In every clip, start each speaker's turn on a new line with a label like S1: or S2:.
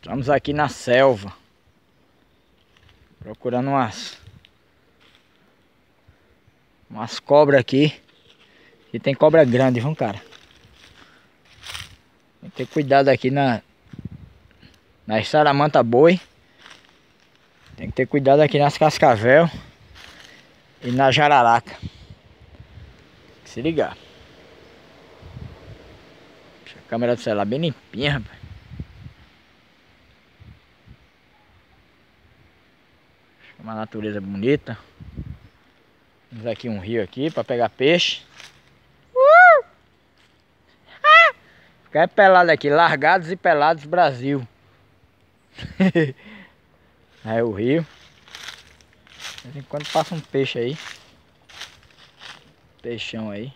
S1: Estamos aqui na selva, procurando umas cobras aqui. E tem cobra grande, viu, cara? Tem que ter cuidado aqui na saramanta boi. Tem que ter cuidado aqui nas cascavel e na jararaca. Se ligar. Deixa a câmera do celular bem limpinha, rapaz. Uma natureza bonita. Temos aqui um rio aqui para pegar peixe. Ficar pelado aqui, Largados e Pelados Brasil. Aí o rio. De vez em quando passa um peixe aí. Peixão aí.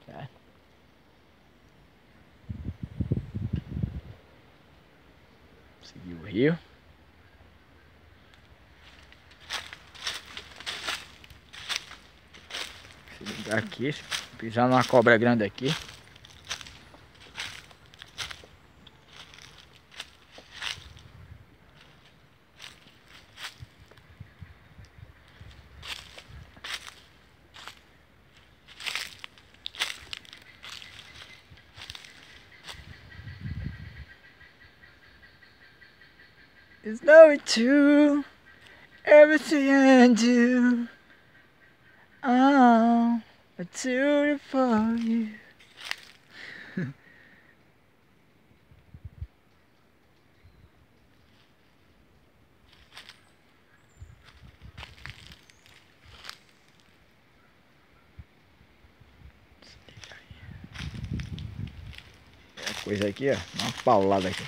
S1: Tá. Seguir o rio. Se ligar aqui, se pisar numa cobra grande aqui. It's not true, everything I do. Oh, I do it for you. É coisa aqui, ó, uma paulada aqui.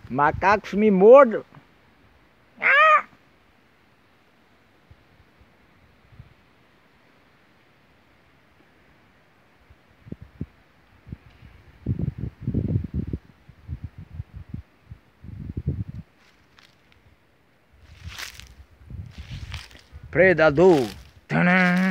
S1: Macacos me mordam. Predador. Tadã!